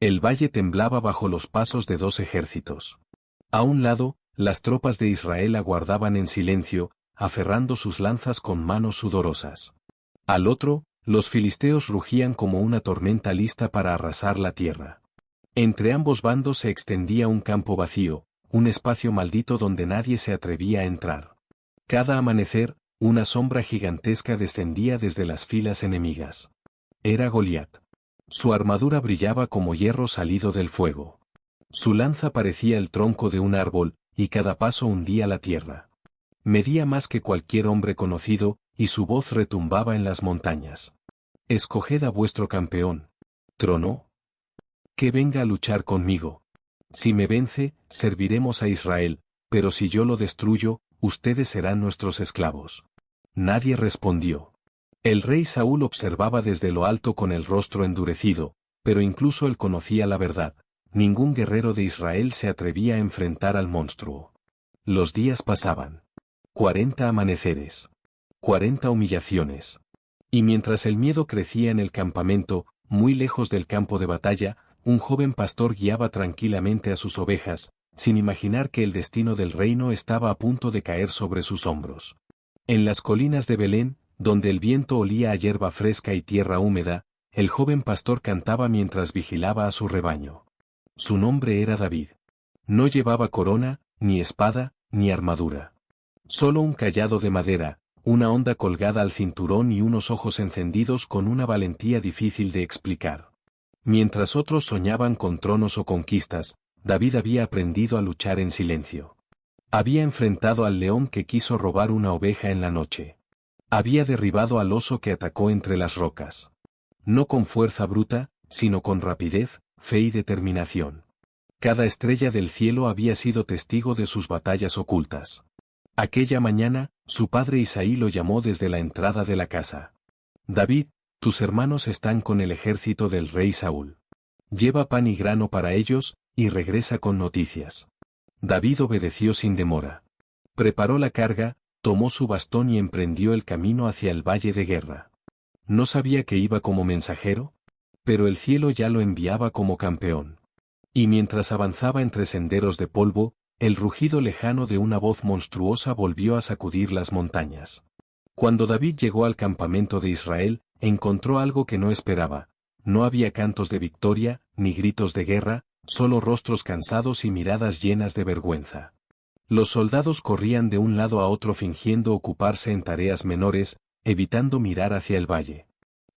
El valle temblaba bajo los pasos de 2 ejércitos. A un lado, las tropas de Israel aguardaban en silencio, aferrando sus lanzas con manos sudorosas. Al otro, los filisteos rugían como una tormenta lista para arrasar la tierra. Entre ambos bandos se extendía un campo vacío, un espacio maldito donde nadie se atrevía a entrar. Cada amanecer, una sombra gigantesca descendía desde las filas enemigas. Era Goliat. Su armadura brillaba como hierro salido del fuego. Su lanza parecía el tronco de un árbol, y cada paso hundía la tierra. Medía más que cualquier hombre conocido, y su voz retumbaba en las montañas. «Escoged a vuestro campeón», tronó. «Que venga a luchar conmigo. Si me vence, serviremos a Israel, pero si yo lo destruyo, ustedes serán nuestros esclavos». Nadie respondió. El rey Saúl observaba desde lo alto con el rostro endurecido, pero incluso él conocía la verdad. Ningún guerrero de Israel se atrevía a enfrentar al monstruo. Los días pasaban. 40 amaneceres. 40 humillaciones. Y mientras el miedo crecía en el campamento, muy lejos del campo de batalla, un joven pastor guiaba tranquilamente a sus ovejas, sin imaginar que el destino del reino estaba a punto de caer sobre sus hombros. En las colinas de Belén, donde el viento olía a hierba fresca y tierra húmeda, el joven pastor cantaba mientras vigilaba a su rebaño. Su nombre era David. No llevaba corona, ni espada, ni armadura. Solo un cayado de madera, una honda colgada al cinturón y unos ojos encendidos con una valentía difícil de explicar. Mientras otros soñaban con tronos o conquistas, David había aprendido a luchar en silencio. Había enfrentado al león que quiso robar una oveja en la noche. Había derribado al oso que atacó entre las rocas. No con fuerza bruta, sino con rapidez, fe y determinación. Cada estrella del cielo había sido testigo de sus batallas ocultas. Aquella mañana, su padre Isaí lo llamó desde la entrada de la casa. «David, tus hermanos están con el ejército del rey Saúl. Lleva pan y grano para ellos, y regresa con noticias». David obedeció sin demora. Preparó la carga, tomó su bastón y emprendió el camino hacia el valle de guerra. No sabía que iba como mensajero, pero el cielo ya lo enviaba como campeón. Y mientras avanzaba entre senderos de polvo, el rugido lejano de una voz monstruosa volvió a sacudir las montañas. Cuando David llegó al campamento de Israel, encontró algo que no esperaba. No había cantos de victoria, ni gritos de guerra, solo rostros cansados y miradas llenas de vergüenza. Los soldados corrían de un lado a otro fingiendo ocuparse en tareas menores, evitando mirar hacia el valle.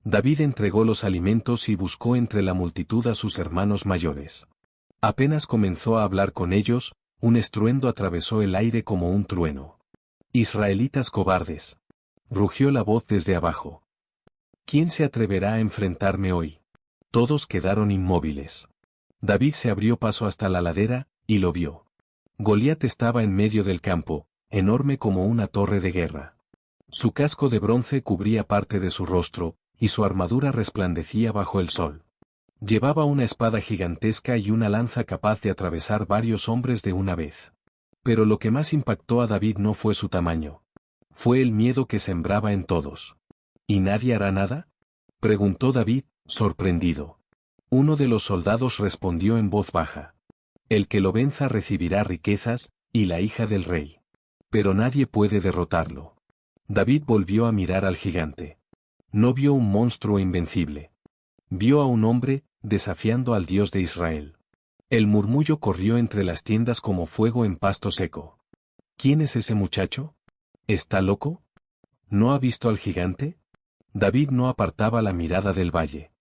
David entregó los alimentos y buscó entre la multitud a sus hermanos mayores. Apenas comenzó a hablar con ellos, un estruendo atravesó el aire como un trueno. «Israelitas cobardes», rugió la voz desde abajo. «¿Quién se atreverá a enfrentarme hoy?» Todos quedaron inmóviles. David se abrió paso hasta la ladera, y lo vio. Goliat estaba en medio del campo, enorme como una torre de guerra. Su casco de bronce cubría parte de su rostro, y su armadura resplandecía bajo el sol. Llevaba una espada gigantesca y una lanza capaz de atravesar varios hombres de una vez. Pero lo que más impactó a David no fue su tamaño. Fue el miedo que sembraba en todos. ¿Y nadie hará nada?, preguntó David, sorprendido. Uno de los soldados respondió en voz baja. «El que lo venza recibirá riquezas, y la hija del rey. Pero nadie puede derrotarlo». David volvió a mirar al gigante. No vio un monstruo invencible. Vio a un hombre, desafiando al Dios de Israel. El murmullo corrió entre las tiendas como fuego en pasto seco. ¿Quién es ese muchacho? ¿Está loco? ¿No ha visto al gigante? David no apartaba la mirada del valle.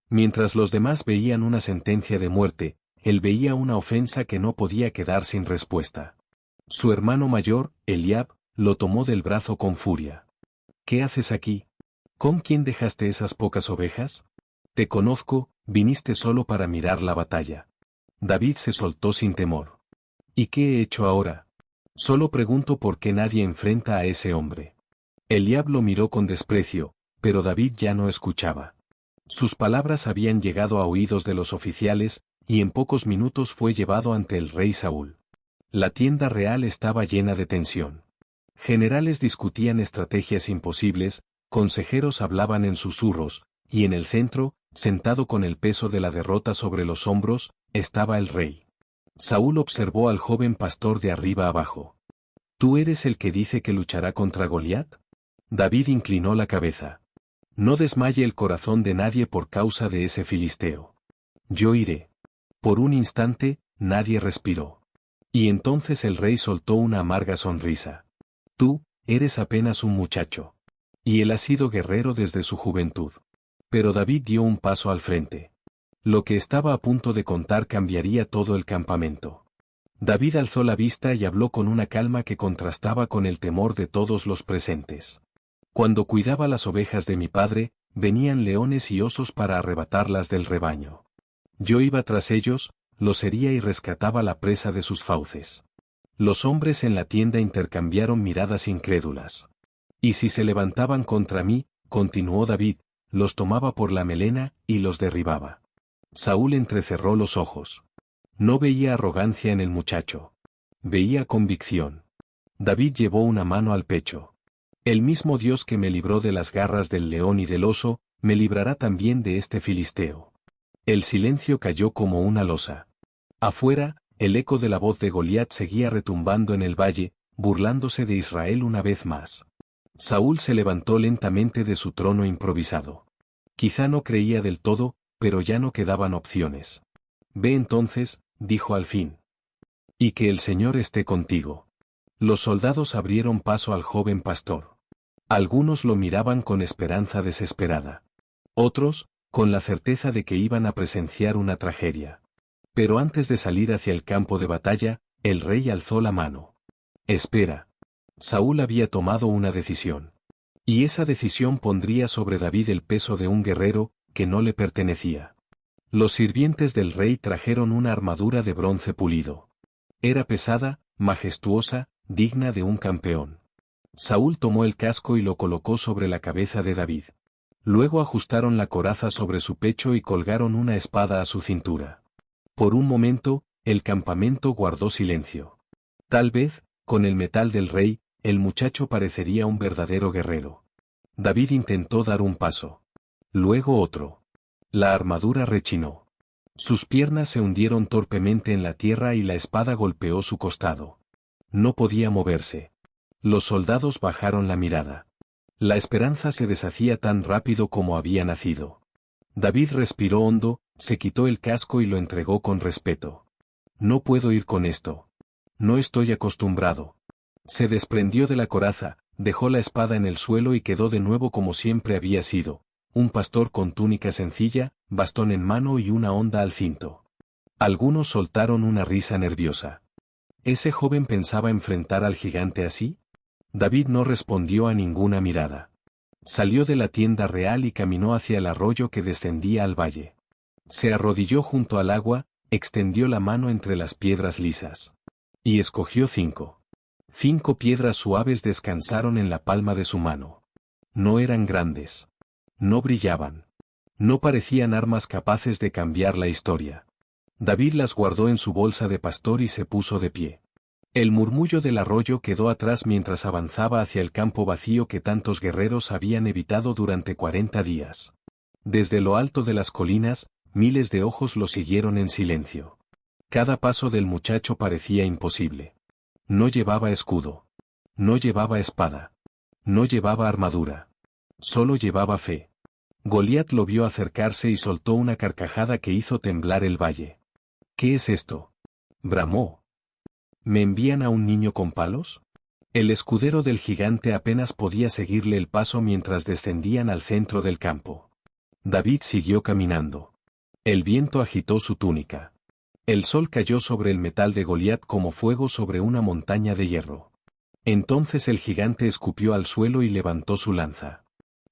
Mientras los demás veían una sentencia de muerte, él veía una ofensa que no podía quedar sin respuesta. Su hermano mayor, Eliab, lo tomó del brazo con furia. «¿Qué haces aquí? ¿Con quién dejaste esas pocas ovejas? Te conozco, viniste solo para mirar la batalla». David se soltó sin temor. «¿Y qué he hecho ahora? Solo pregunto por qué nadie enfrenta a ese hombre». Eliab lo miró con desprecio, pero David ya no escuchaba. Sus palabras habían llegado a oídos de los oficiales, y en pocos minutos fue llevado ante el rey Saúl. La tienda real estaba llena de tensión. Generales discutían estrategias imposibles, consejeros hablaban en susurros, y en el centro, Sentado con el peso de la derrota sobre los hombros, estaba el rey. Saúl observó al joven pastor de arriba abajo. ¿Tú eres el que dice que luchará contra Goliat? David inclinó la cabeza. No desmaye el corazón de nadie por causa de ese filisteo. Yo iré. Por un instante, nadie respiró. Y entonces el rey soltó una amarga sonrisa. Tú, eres apenas un muchacho. Y él ha sido guerrero desde su juventud. Pero David dio un paso al frente. Lo que estaba a punto de contar cambiaría todo el campamento. David alzó la vista y habló con una calma que contrastaba con el temor de todos los presentes. Cuando cuidaba las ovejas de mi padre, venían leones y osos para arrebatarlas del rebaño. Yo iba tras ellos, los hería y rescataba la presa de sus fauces. Los hombres en la tienda intercambiaron miradas incrédulas. Y si se levantaban contra mí, continuó David, los tomaba por la melena y los derribaba. Saúl entrecerró los ojos. No veía arrogancia en el muchacho. Veía convicción. David llevó una mano al pecho. El mismo Dios que me libró de las garras del león y del oso, me librará también de este filisteo. El silencio cayó como una losa. Afuera, el eco de la voz de Goliat seguía retumbando en el valle, burlándose de Israel una vez más. Saúl se levantó lentamente de su trono improvisado. Quizá no creía del todo, pero ya no quedaban opciones. Ve entonces, dijo al fin. Y que el Señor esté contigo. Los soldados abrieron paso al joven pastor. Algunos lo miraban con esperanza desesperada. Otros, con la certeza de que iban a presenciar una tragedia. Pero antes de salir hacia el campo de batalla, el rey alzó la mano. Espera. Saúl había tomado una decisión. Y esa decisión pondría sobre David el peso de un guerrero, que no le pertenecía. Los sirvientes del rey trajeron una armadura de bronce pulido. Era pesada, majestuosa, digna de un campeón. Saúl tomó el casco y lo colocó sobre la cabeza de David. Luego ajustaron la coraza sobre su pecho y colgaron una espada a su cintura. Por un momento, el campamento guardó silencio. Tal vez, con el metal del rey, el muchacho parecería un verdadero guerrero. David intentó dar un paso. Luego otro. La armadura rechinó. Sus piernas se hundieron torpemente en la tierra y la espada golpeó su costado. No podía moverse. Los soldados bajaron la mirada. La esperanza se deshacía tan rápido como había nacido. David respiró hondo, se quitó el casco y lo entregó con respeto. No puedo ir con esto. No estoy acostumbrado. Se desprendió de la coraza, dejó la espada en el suelo y quedó de nuevo como siempre había sido, un pastor con túnica sencilla, bastón en mano y una honda al cinto. Algunos soltaron una risa nerviosa. ¿Ese joven pensaba enfrentar al gigante así? David no respondió a ninguna mirada. Salió de la tienda real y caminó hacia el arroyo que descendía al valle. Se arrodilló junto al agua, extendió la mano entre las piedras lisas. Y escogió 5. 5 piedras suaves descansaron en la palma de su mano. No eran grandes. No brillaban. No parecían armas capaces de cambiar la historia. David las guardó en su bolsa de pastor y se puso de pie. El murmullo del arroyo quedó atrás mientras avanzaba hacia el campo vacío que tantos guerreros habían evitado durante 40 días. Desde lo alto de las colinas, miles de ojos lo siguieron en silencio. Cada paso del muchacho parecía imposible. No llevaba escudo. No llevaba espada. No llevaba armadura. Solo llevaba fe. Goliat lo vio acercarse y soltó una carcajada que hizo temblar el valle. ¿Qué es esto? Bramó. ¿Me envían a un niño con palos? El escudero del gigante apenas podía seguirle el paso mientras descendían al centro del campo. David siguió caminando. El viento agitó su túnica. El sol cayó sobre el metal de Goliat como fuego sobre una montaña de hierro. Entonces el gigante escupió al suelo y levantó su lanza.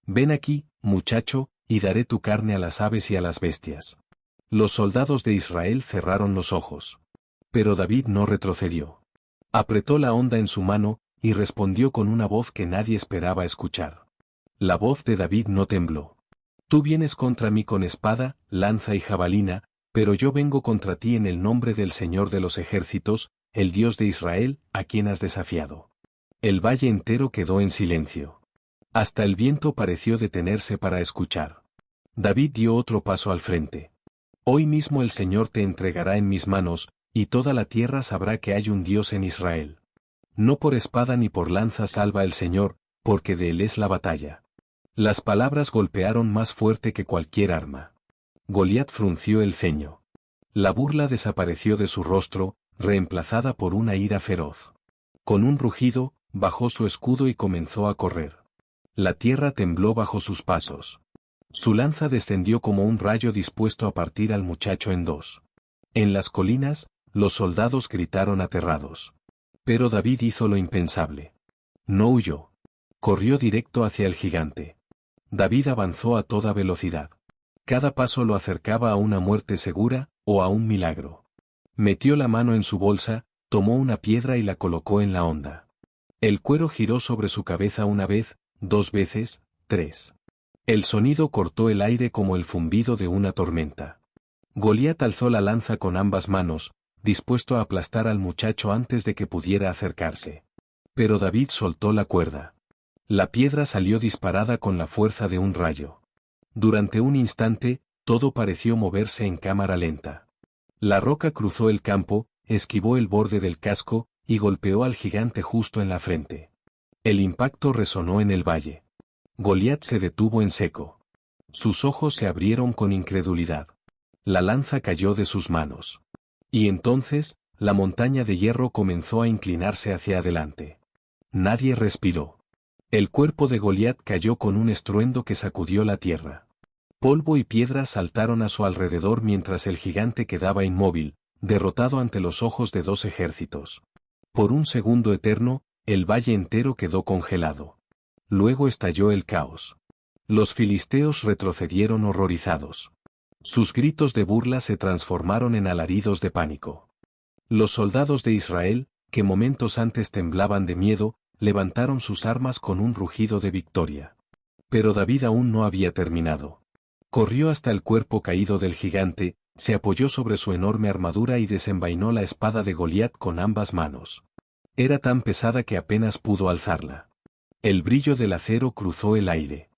Ven aquí, muchacho, y daré tu carne a las aves y a las bestias. Los soldados de Israel cerraron los ojos. Pero David no retrocedió. Apretó la honda en su mano, y respondió con una voz que nadie esperaba escuchar. La voz de David no tembló. Tú vienes contra mí con espada, lanza y jabalina, pero yo vengo contra ti en el nombre del Señor de los ejércitos, el Dios de Israel, a quien has desafiado. El valle entero quedó en silencio. Hasta el viento pareció detenerse para escuchar. David dio otro paso al frente. Hoy mismo el Señor te entregará en mis manos, y toda la tierra sabrá que hay un Dios en Israel. No por espada ni por lanza salva el Señor, porque de él es la batalla. Las palabras golpearon más fuerte que cualquier arma. Goliat frunció el ceño. La burla desapareció de su rostro, reemplazada por una ira feroz. Con un rugido, bajó su escudo y comenzó a correr. La tierra tembló bajo sus pasos. Su lanza descendió como un rayo dispuesto a partir al muchacho en dos. En las colinas, los soldados gritaron aterrados. Pero David hizo lo impensable. No huyó. Corrió directo hacia el gigante. David avanzó a toda velocidad. Cada paso lo acercaba a una muerte segura, o a un milagro. Metió la mano en su bolsa, tomó una piedra y la colocó en la honda. El cuero giró sobre su cabeza una vez, 2 veces, 3. El sonido cortó el aire como el zumbido de una tormenta. Goliat alzó la lanza con ambas manos, dispuesto a aplastar al muchacho antes de que pudiera acercarse. Pero David soltó la cuerda. La piedra salió disparada con la fuerza de un rayo. Durante un instante, todo pareció moverse en cámara lenta. La roca cruzó el campo, esquivó el borde del casco, y golpeó al gigante justo en la frente. El impacto resonó en el valle. Goliat se detuvo en seco. Sus ojos se abrieron con incredulidad. La lanza cayó de sus manos. Y entonces, la montaña de hierro comenzó a inclinarse hacia adelante. Nadie respiró. El cuerpo de Goliat cayó con un estruendo que sacudió la tierra. Polvo y piedras saltaron a su alrededor mientras el gigante quedaba inmóvil, derrotado ante los ojos de 2 ejércitos. Por un segundo eterno, el valle entero quedó congelado. Luego estalló el caos. Los filisteos retrocedieron horrorizados. Sus gritos de burla se transformaron en alaridos de pánico. Los soldados de Israel, que momentos antes temblaban de miedo, levantaron sus armas con un rugido de victoria. Pero David aún no había terminado. Corrió hasta el cuerpo caído del gigante, se apoyó sobre su enorme armadura y desenvainó la espada de Goliat con ambas manos. Era tan pesada que apenas pudo alzarla. El brillo del acero cruzó el aire.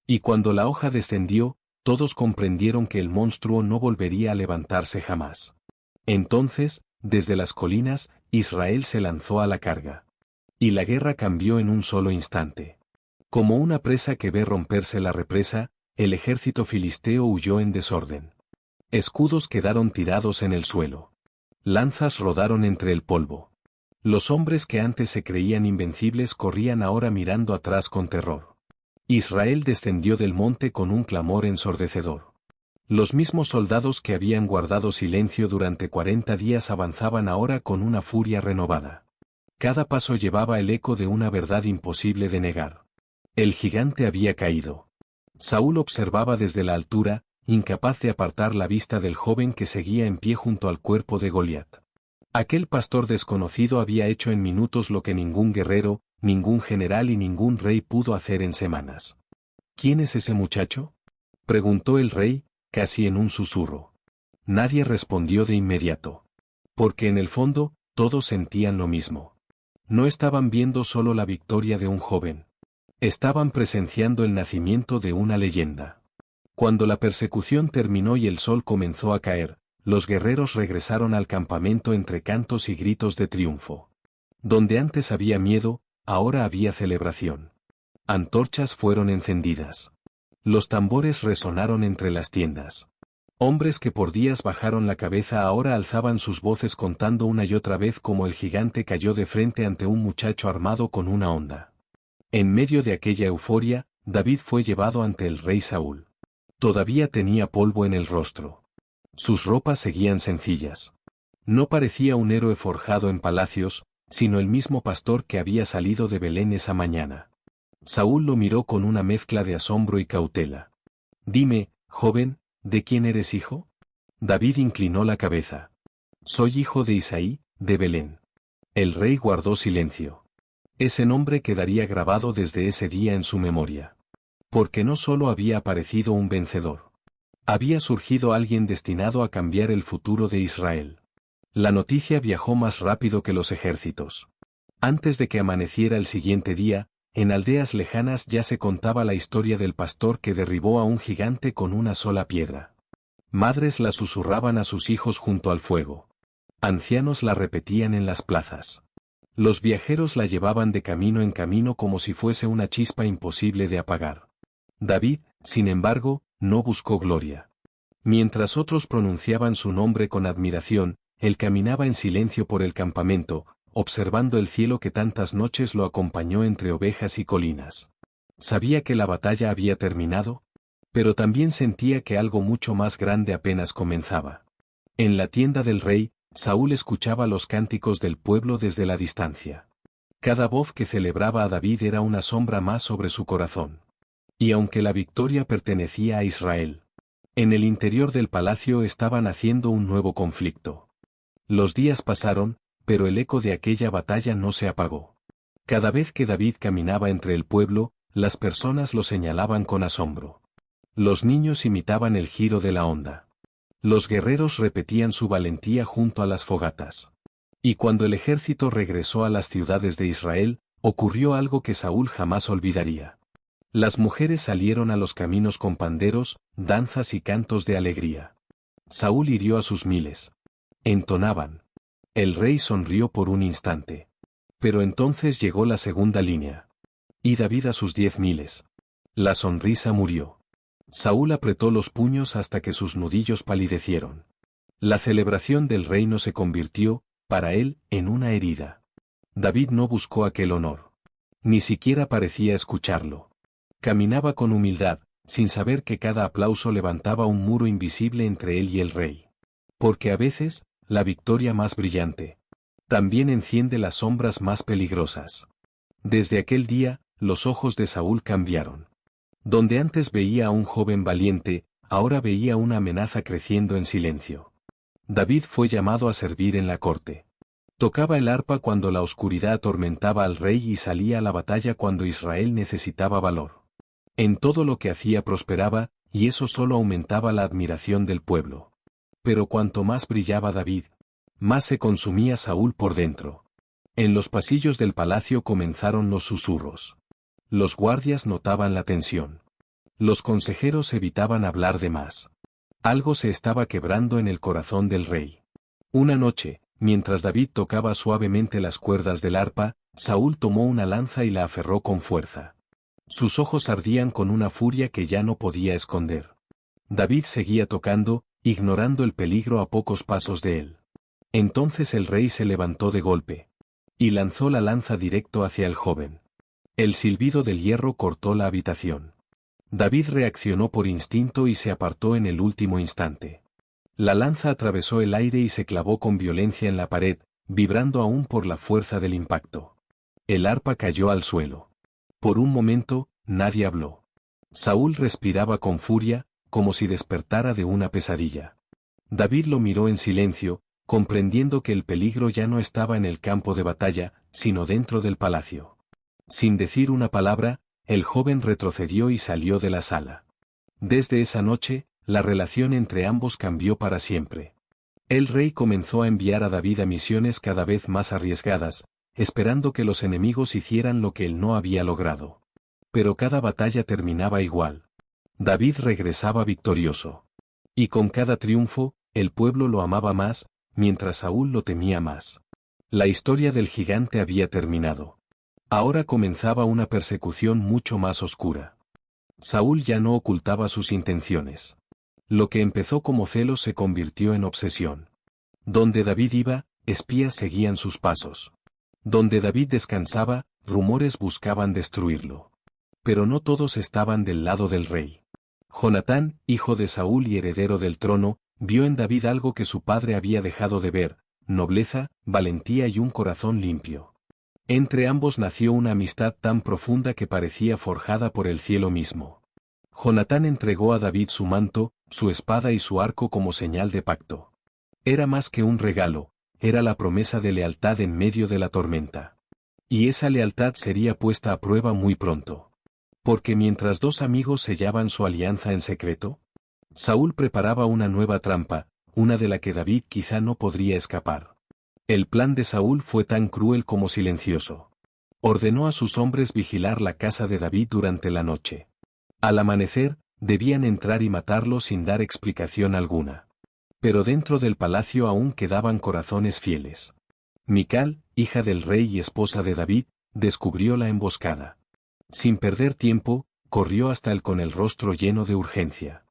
Y cuando la hoja descendió, todos comprendieron que el monstruo no volvería a levantarse jamás. Entonces, desde las colinas, Israel se lanzó a la carga. Y la guerra cambió en un solo instante. Como una presa que ve romperse la represa, el ejército filisteo huyó en desorden. Escudos quedaron tirados en el suelo. Lanzas rodaron entre el polvo. Los hombres que antes se creían invencibles corrían ahora mirando atrás con terror. Israel descendió del monte con un clamor ensordecedor. Los mismos soldados que habían guardado silencio durante 40 días avanzaban ahora con una furia renovada. Cada paso llevaba el eco de una verdad imposible de negar. El gigante había caído. Saúl observaba desde la altura, incapaz de apartar la vista del joven que seguía en pie junto al cuerpo de Goliat. Aquel pastor desconocido había hecho en minutos lo que ningún guerrero, ningún general y ningún rey pudo hacer en semanas. ¿Quién es ese muchacho?, preguntó el rey, casi en un susurro. Nadie respondió de inmediato. Porque en el fondo, todos sentían lo mismo. No estaban viendo solo la victoria de un joven. Estaban presenciando el nacimiento de una leyenda. Cuando la persecución terminó y el sol comenzó a caer, los guerreros regresaron al campamento entre cantos y gritos de triunfo. Donde antes había miedo, ahora había celebración. Antorchas fueron encendidas. Los tambores resonaron entre las tiendas. Hombres que por días bajaron la cabeza ahora alzaban sus voces contando una y otra vez cómo el gigante cayó de frente ante un muchacho armado con una honda. En medio de aquella euforia, David fue llevado ante el rey Saúl. Todavía tenía polvo en el rostro. Sus ropas seguían sencillas. No parecía un héroe forjado en palacios, sino el mismo pastor que había salido de Belén esa mañana. Saúl lo miró con una mezcla de asombro y cautela. «Dime, joven, ¿de quién eres hijo?». David inclinó la cabeza. «Soy hijo de Isaí, de Belén». El rey guardó silencio. Ese nombre quedaría grabado desde ese día en su memoria. Porque no solo había aparecido un vencedor. Había surgido alguien destinado a cambiar el futuro de Israel. La noticia viajó más rápido que los ejércitos. Antes de que amaneciera el siguiente día, en aldeas lejanas ya se contaba la historia del pastor que derribó a un gigante con una sola piedra. Madres la susurraban a sus hijos junto al fuego. Ancianos la repetían en las plazas. Los viajeros la llevaban de camino en camino como si fuese una chispa imposible de apagar. David, sin embargo, no buscó gloria. Mientras otros pronunciaban su nombre con admiración, él caminaba en silencio por el campamento, observando el cielo que tantas noches lo acompañó entre ovejas y colinas. Sabía que la batalla había terminado, pero también sentía que algo mucho más grande apenas comenzaba. En la tienda del rey, Saúl escuchaba los cánticos del pueblo desde la distancia. Cada voz que celebraba a David era una sombra más sobre su corazón. Y aunque la victoria pertenecía a Israel, en el interior del palacio estaban haciendo un nuevo conflicto. Los días pasaron, pero el eco de aquella batalla no se apagó. Cada vez que David caminaba entre el pueblo, las personas lo señalaban con asombro. Los niños imitaban el giro de la onda. Los guerreros repetían su valentía junto a las fogatas. Y cuando el ejército regresó a las ciudades de Israel, ocurrió algo que Saúl jamás olvidaría. Las mujeres salieron a los caminos con panderos, danzas y cantos de alegría. Saúl hirió a sus miles. Entonaban. El rey sonrió por un instante. Pero entonces llegó la segunda línea. Y David a sus 10.000. La sonrisa murió. Saúl apretó los puños hasta que sus nudillos palidecieron. La celebración del reino se convirtió, para él, en una herida. David no buscó aquel honor. Ni siquiera parecía escucharlo. Caminaba con humildad, sin saber que cada aplauso levantaba un muro invisible entre él y el rey. Porque a veces, la victoria más brillante también enciende las sombras más peligrosas. Desde aquel día, los ojos de Saúl cambiaron. Donde antes veía a un joven valiente, ahora veía una amenaza creciendo en silencio. David fue llamado a servir en la corte. Tocaba el arpa cuando la oscuridad atormentaba al rey y salía a la batalla cuando Israel necesitaba valor. En todo lo que hacía prosperaba, y eso solo aumentaba la admiración del pueblo. Pero cuanto más brillaba David, más se consumía Saúl por dentro. En los pasillos del palacio comenzaron los susurros. Los guardias notaban la tensión. Los consejeros evitaban hablar de más. Algo se estaba quebrando en el corazón del rey. Una noche, mientras David tocaba suavemente las cuerdas del arpa, Saúl tomó una lanza y la aferró con fuerza. Sus ojos ardían con una furia que ya no podía esconder. David seguía tocando, ignorando el peligro a pocos pasos de él. Entonces el rey se levantó de golpe. Y lanzó la lanza directo hacia el joven. El silbido del hierro cortó la habitación. David reaccionó por instinto y se apartó en el último instante. La lanza atravesó el aire y se clavó con violencia en la pared, vibrando aún por la fuerza del impacto. El arpa cayó al suelo. Por un momento, nadie habló. Saúl respiraba con furia, como si despertara de una pesadilla. David lo miró en silencio, comprendiendo que el peligro ya no estaba en el campo de batalla, sino dentro del palacio. Sin decir una palabra, el joven retrocedió y salió de la sala. Desde esa noche, la relación entre ambos cambió para siempre. El rey comenzó a enviar a David a misiones cada vez más arriesgadas, esperando que los enemigos hicieran lo que él no había logrado. Pero cada batalla terminaba igual. David regresaba victorioso. Y con cada triunfo, el pueblo lo amaba más, mientras Saúl lo temía más. La historia del gigante había terminado. Ahora comenzaba una persecución mucho más oscura. Saúl ya no ocultaba sus intenciones. Lo que empezó como celos se convirtió en obsesión. Donde David iba, espías seguían sus pasos. Donde David descansaba, rumores buscaban destruirlo. Pero no todos estaban del lado del rey. Jonatán, hijo de Saúl y heredero del trono, vio en David algo que su padre había dejado de ver: nobleza, valentía y un corazón limpio. Entre ambos nació una amistad tan profunda que parecía forjada por el cielo mismo. Jonatán entregó a David su manto, su espada y su arco como señal de pacto. Era más que un regalo, era la promesa de lealtad en medio de la tormenta. Y esa lealtad sería puesta a prueba muy pronto. Porque mientras dos amigos sellaban su alianza en secreto, Saúl preparaba una nueva trampa, una de la que David quizá no podría escapar. El plan de Saúl fue tan cruel como silencioso. Ordenó a sus hombres vigilar la casa de David durante la noche. Al amanecer, debían entrar y matarlo sin dar explicación alguna. Pero dentro del palacio aún quedaban corazones fieles. Mical, hija del rey y esposa de David, descubrió la emboscada. Sin perder tiempo, corrió hasta él con el rostro lleno de urgencia.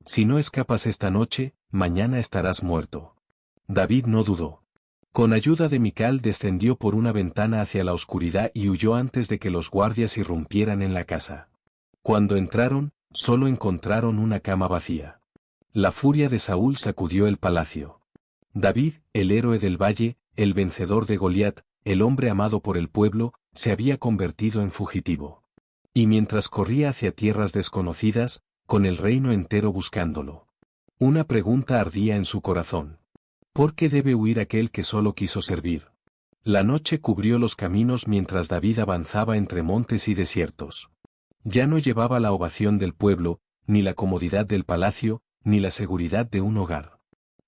Si no escapas esta noche, mañana estarás muerto. David no dudó. Con ayuda de Mical descendió por una ventana hacia la oscuridad y huyó antes de que los guardias irrumpieran en la casa. Cuando entraron, solo encontraron una cama vacía. La furia de Saúl sacudió el palacio. David, el héroe del valle, el vencedor de Goliat, el hombre amado por el pueblo, se había convertido en fugitivo. Y mientras corría hacia tierras desconocidas, con el reino entero buscándolo. Una pregunta ardía en su corazón. ¿Por qué debe huir aquel que solo quiso servir? La noche cubrió los caminos mientras David avanzaba entre montes y desiertos. Ya no llevaba la ovación del pueblo, ni la comodidad del palacio, ni la seguridad de un hogar.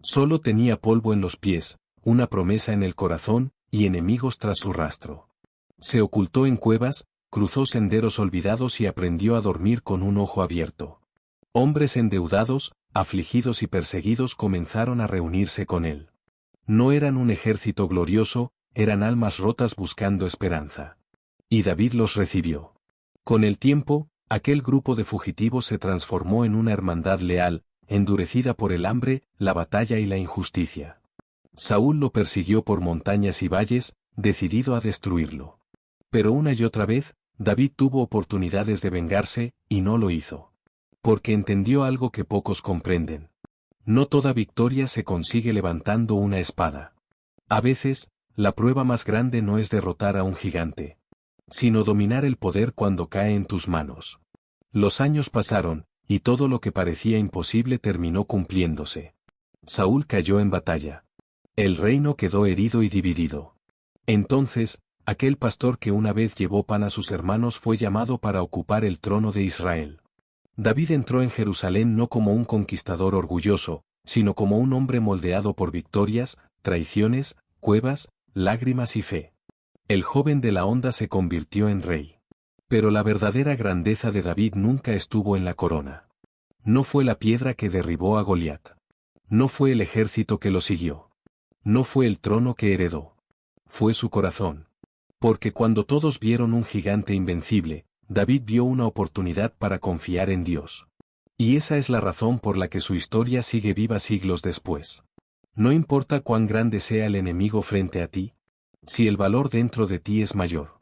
Solo tenía polvo en los pies, una promesa en el corazón, y enemigos tras su rastro. Se ocultó en cuevas, cruzó senderos olvidados y aprendió a dormir con un ojo abierto. Hombres endeudados, afligidos y perseguidos comenzaron a reunirse con él. No eran un ejército glorioso, eran almas rotas buscando esperanza. Y David los recibió. Con el tiempo, aquel grupo de fugitivos se transformó en una hermandad leal, endurecida por el hambre, la batalla y la injusticia. Saúl lo persiguió por montañas y valles, decidido a destruirlo. Pero una y otra vez, David tuvo oportunidades de vengarse, y no lo hizo. Porque entendió algo que pocos comprenden. No toda victoria se consigue levantando una espada. A veces, la prueba más grande no es derrotar a un gigante, sino dominar el poder cuando cae en tus manos. Los años pasaron, y todo lo que parecía imposible terminó cumpliéndose. Saúl cayó en batalla. El reino quedó herido y dividido. Entonces, aquel pastor que una vez llevó pan a sus hermanos fue llamado para ocupar el trono de Israel. David entró en Jerusalén no como un conquistador orgulloso, sino como un hombre moldeado por victorias, traiciones, cuevas, lágrimas y fe. El joven de la onda se convirtió en rey. Pero la verdadera grandeza de David nunca estuvo en la corona. No fue la piedra que derribó a Goliat. No fue el ejército que lo siguió. No fue el trono que heredó. Fue su corazón. Porque cuando todos vieron un gigante invencible, David vio una oportunidad para confiar en Dios. Y esa es la razón por la que su historia sigue viva siglos después. No importa cuán grande sea el enemigo frente a ti, si el valor dentro de ti es mayor.